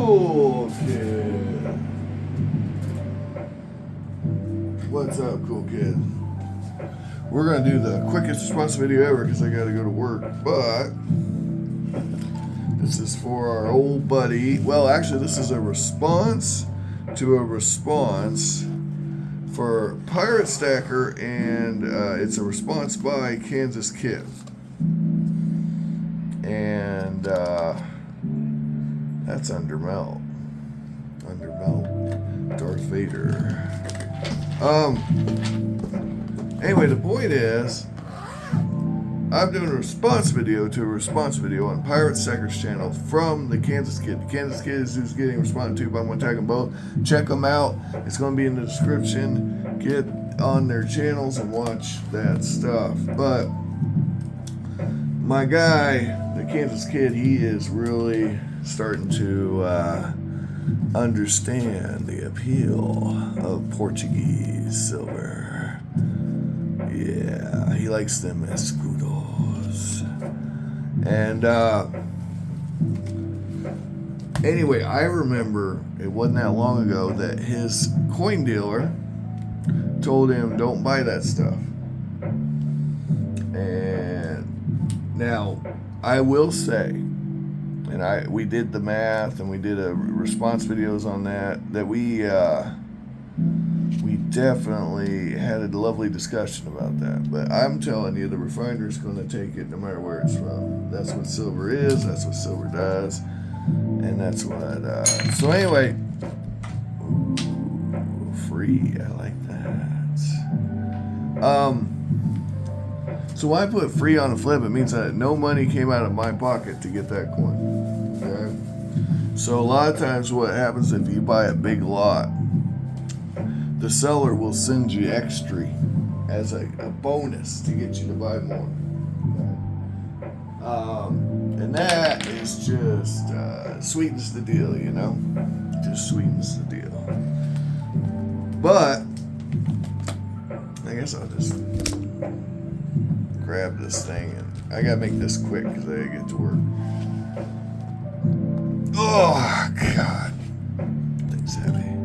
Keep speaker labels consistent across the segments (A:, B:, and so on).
A: Cool Kid. What's up, Cool Kid? We're going to do the quickest response video ever because I got to go to work. But this is for our old buddy. Well, actually, this is a response to a response for Pirate Stacker, and it's a response by Kansas Kid. And that's Undermelt. Darth Vader. Anyway, the point is, I'm doing a response video to a response video on Pirate Stacker's channel from the Kansas Kid. The Kansas Kid is who's getting responded to, but I'm going to tag them both. Check them out. It's going to be in the description. Get on their channels and watch that stuff. But my guy, the Kansas Kid, he is really starting to understand the appeal of Portuguese silver. Yeah, he likes them escudos. And anyway, I remember it wasn't that long ago that his coin dealer told him, don't buy that stuff. And now I will say, and we did the math and we did a response videos on that we definitely had a lovely discussion about that. But I'm telling you, the refiner's going to take it no matter where it's from. That's what silver is. That's what silver does. And that's what so anyway, ooh, free. I like that. So I put free on a flip. It means that no money came out of my pocket to get that coin. Okay? So a lot of times what happens if you buy a big lot, the seller will send you extra as a bonus to get you to buy more. Okay? And that is just sweetens the deal, you know? Just sweetens the deal. But I guess I'll just grab this thing, and I gotta make this quick because I gotta get to work. Oh God, thing's heavy.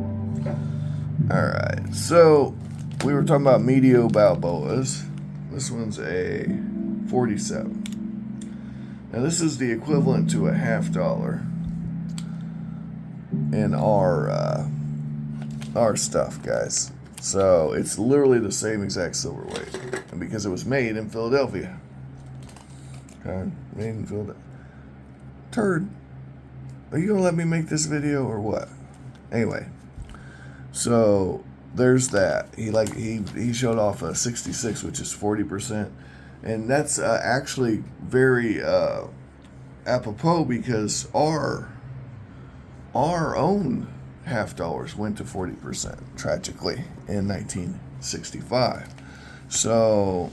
A: All right, so we were talking about Medio Balboas. This one's a 47. Now this is the equivalent to a $50 in our stuff, guys. So it's literally the same exact silver weight, and because it was made in Philadelphia. Okay, made in Philadelphia. Turd, are you gonna let me make this video or what? Anyway, so there's that. He showed off a 66, which is 40%, and that's actually very apropos because our own $50 went to 40%, tragically, in 1965. So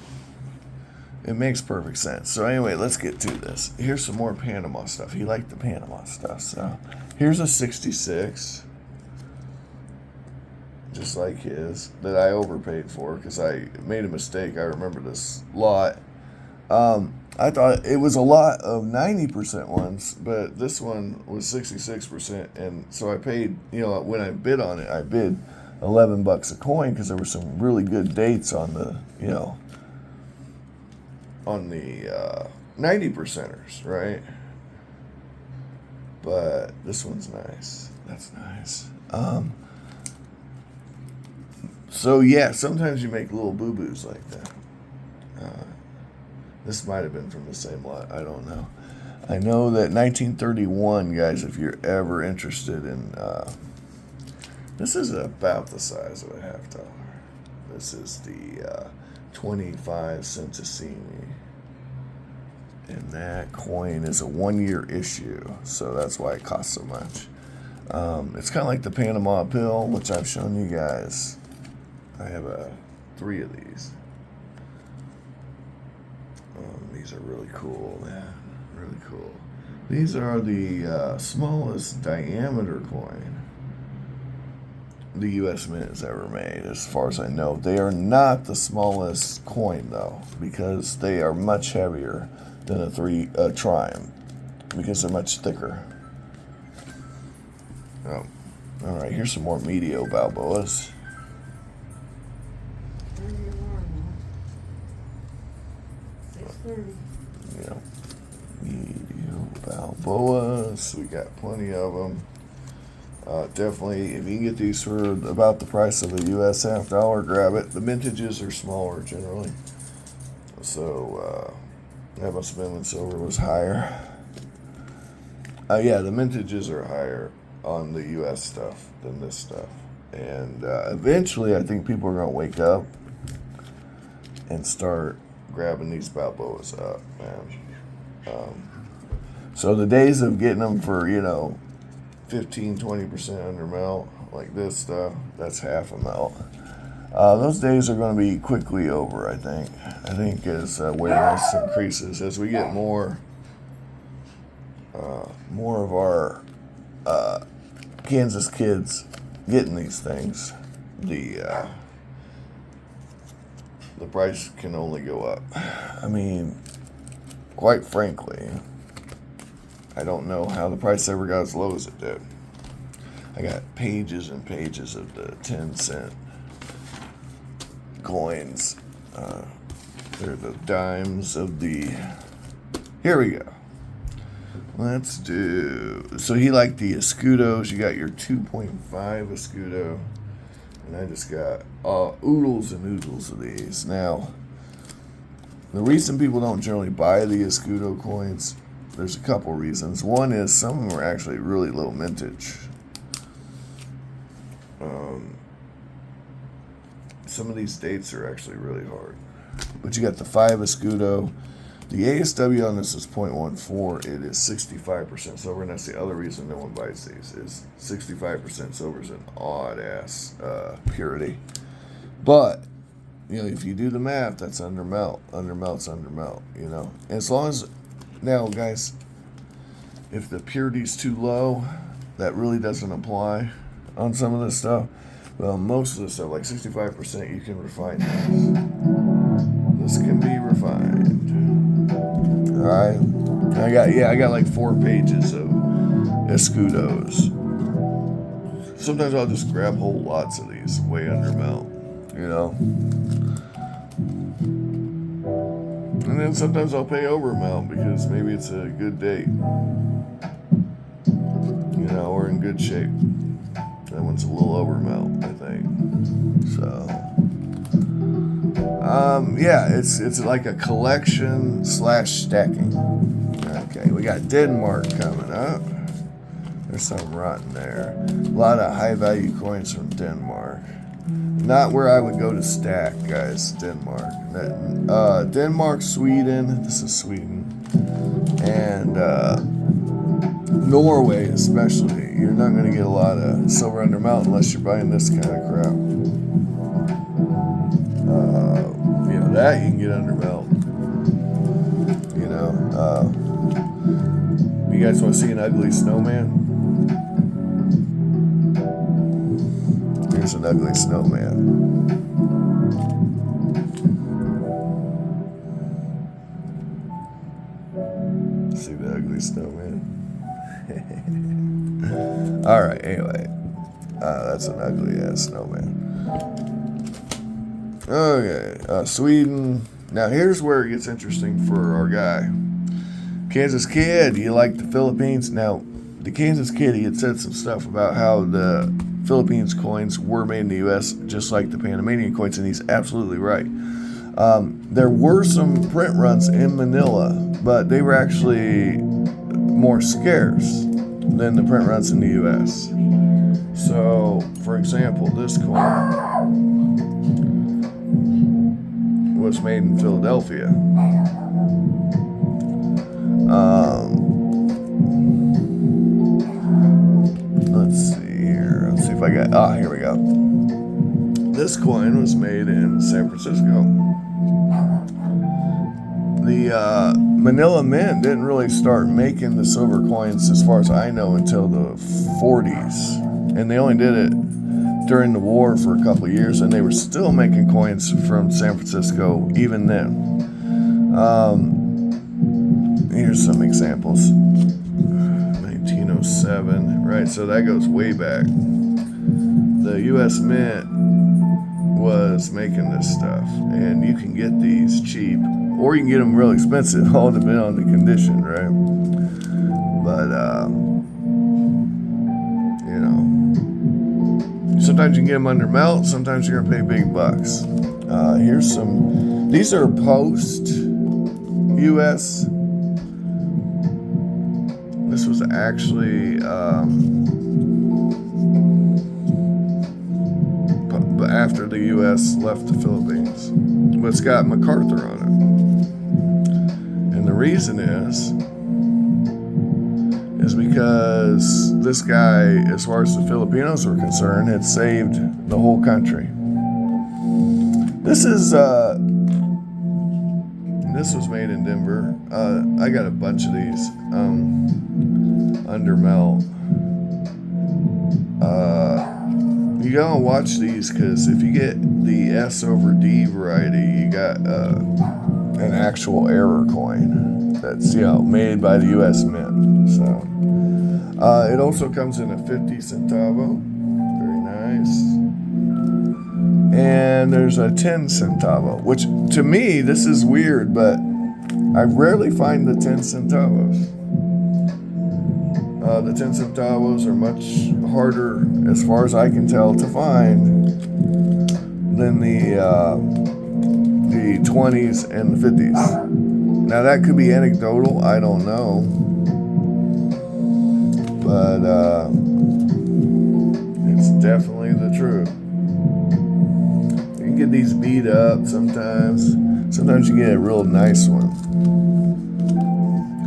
A: it makes perfect sense. So anyway, let's get to this. Here's some more Panama stuff. He liked the Panama stuff. So here's a 66, just like his, that I overpaid for because I made a mistake. I remember this lot. I thought it was a lot of 90% ones, but this one was 66%, and so I paid, when I bid on it, I bid $11 a coin because there were some really good dates on the, on the 90%ers, right? But this one's nice. That's nice. So yeah, sometimes you make little boo-boos like that. This might have been from the same lot. I don't know. I know that 1931, guys, if you're ever interested in... this is about the size of a $50. This is the 25 centesimi. And that coin is a 1-year issue, so that's why it costs so much. It's kind of like the Panama pill, which I've shown you guys. I have 3 of these. These are really cool, man. Really cool. These are the smallest diameter coin the U.S. Mint has ever made, as far as I know. They are not the smallest coin, though, because they are much heavier than a Triumph, because they're much thicker. Oh, all right. Here's some more Medio Balboas. Yeah, Medio Balboas. We got plenty of them. Definitely, if you can get these for about the price of a US half dollar, grab it. The mintages are smaller generally, so that must have been when silver was higher. Yeah, the mintages are higher on the US stuff than this stuff, and eventually, I think people are going to wake up and start grabbing these Balboas up, man. So the days of getting them for 15-20% under melt, like this stuff, that's half a melt. Those days are going to be quickly over, I think. I think as awareness increases, as we get more of our Kansas kids getting these things, the price can only go up. I mean, quite frankly, I don't know how the price ever got as low as it did. I got pages and pages of the 10-cent coins. They're the dimes of the... Here we go. Let's do... So he liked the Escudos. You got your 2.5 Escudo. And I just got oodles and oodles of these. Now, the reason people don't generally buy the Escudo coins, there's a couple reasons. One is some of them are actually really low mintage. Some of these dates are actually really hard. But you got the 5 Escudo. The ASW on this is 0.14. It is 65% silver, and that's the other reason no one buys these, is 65% silver is an odd-ass purity. But, if you do the math, that's under melt. Under melt's under melt, As long as... Now, guys, if the purity's too low, that really doesn't apply on some of this stuff. Well, most of this stuff, like 65%, you can refine this. This can be refined. All right. I got like 4 pages of Escudos. Sometimes I'll just grab whole lots of these way under melt, And then sometimes I'll pay over melt because maybe it's a good date. We're in good shape. That one's a little over melt, I think. So, it's like a collection / stacking. Okay, we got Denmark coming up. There's some rotten there. A lot of high value coins from Denmark. Not where I would go to stack, guys. Denmark. Denmark, Sweden. This is Sweden. And Norway, especially. You're not going to get a lot of silver under melt unless you're buying this kind of crap. That you can get under melt. You guys want to see an ugly snowman? Here's an ugly snowman. See the ugly snowman? Alright, anyway. That's an ugly ass snowman. Okay, Sweden. Now here's where it gets interesting for our guy. Kansas Kid, you like the Philippines? Now, the Kansas Kid, he had said some stuff about how the Philippines coins were made in the U.S. just like the Panamanian coins, and he's absolutely right. There were some print runs in Manila, but they were actually more scarce than the print runs in the U.S. So, for example, this coin was made in Philadelphia. Let's see here. Let's see if I got... here we go. This coin was made in San Francisco. The Manila Mint didn't really start making the silver coins, as far as I know, until the 40s. And they only did it during the war for a couple of years, and they were still making coins from San Francisco even then. Here's some examples. 1907. 1907, right? So that goes way back. The U.S. Mint was making this stuff, and you can get these cheap, or you can get them real expensive, all depending on the condition, right? But you know, sometimes you can get them under melt, sometimes you're gonna pay big bucks. Here's some. These are post U.S. This was actually after the U.S. left the Philippines, but it's got MacArthur on it, and the reason is because this guy, as far as the Filipinos were concerned, had saved the whole country. This was made in Denver. I got a bunch of these under melt. You gotta watch these, because if you get the S over D variety, you got an actual error coin that's, you know, made by the U.S. Mint. So it also comes in a 50 centavo. Very nice. And there's a 10 centavo, which to me, this is weird, but I rarely find the 10 centavos. The 10 centavos are much harder, as far as I can tell, to find than the 20s and the 50s. Now that could be anecdotal, I don't know, but it's definitely the truth. You can get these beat up sometimes. Sometimes you get a real nice one.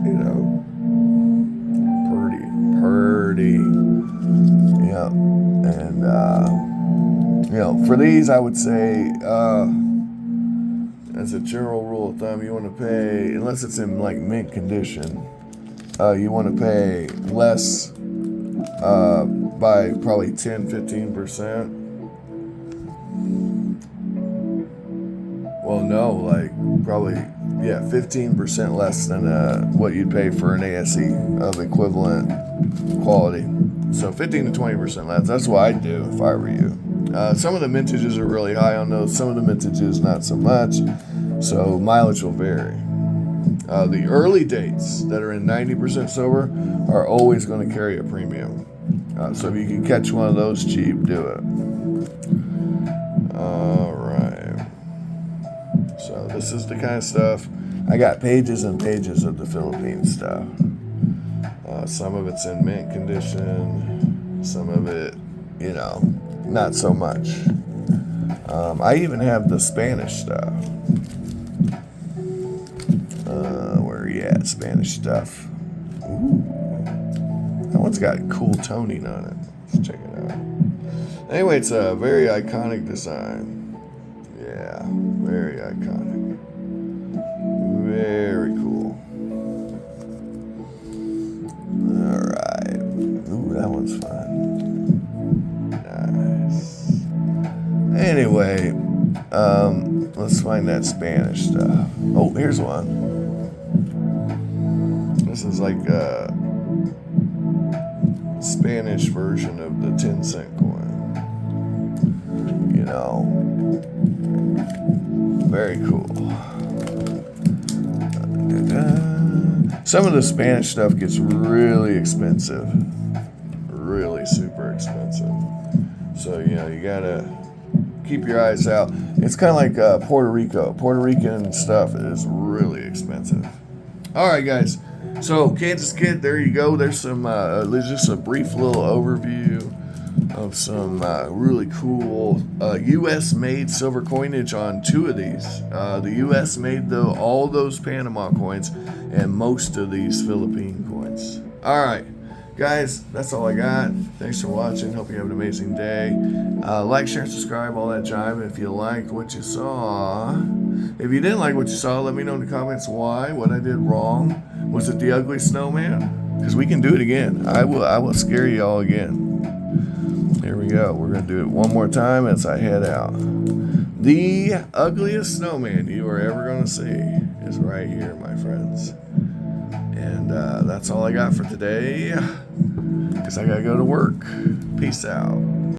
A: You know, pretty. Yeah, and you know, for these, I would say, as a general rule of thumb, you want to pay, unless it's in like mint condition, you want to pay less by probably 10-15%. Well, no, like probably, 15% less than what you'd pay for an ASE of equivalent quality. So 15 to 20% less. That's what I'd do if I were you. Some of the mintages are really high on those. Some of the mintages not so much. So mileage will vary. The early dates that are in 90% sober are always going to carry a premium. So if you can catch one of those cheap, do it. All right. So this is the kind of stuff. I got pages and pages of the Philippine stuff. Some of it's in mint condition. Some of it, you know, not so much. I even have the Spanish stuff. Where are you at? Spanish stuff. Ooh. That one's got cool toning on it. Let's check it out. Anyway, it's a very iconic design. Yeah, very iconic. Very cool. Alright. Ooh, that one's fun. Nice. Anyway, let's find that Spanish stuff. Oh, here's one. This is like a Spanish version of the 10-cent coin. You know, very cool. Some of the Spanish stuff gets really expensive, really super expensive. So, you know, you gotta keep your eyes out. It's kind of like Puerto Rico. Puerto Rican stuff is really expensive. All right, guys. So, Kansas Kid, there you go. There's some, just a brief little overview of some really cool U.S.-made silver coinage on two of these. The U.S. made all those Panama coins and most of these Philippine coins. All right, guys, that's all I got. Thanks for watching. Hope you have an amazing day. Like, share, and subscribe, all that jive. If you liked what you saw. If you didn't like what you saw, let me know in the comments why, what I did wrong. Was it the ugly snowman? Because we can do it again. I will scare you all again. Here we go. We're going to do it one more time as I head out. The ugliest snowman you are ever going to see is right here, my friends. And that's all I got for today. because I gotta go to work. Peace out.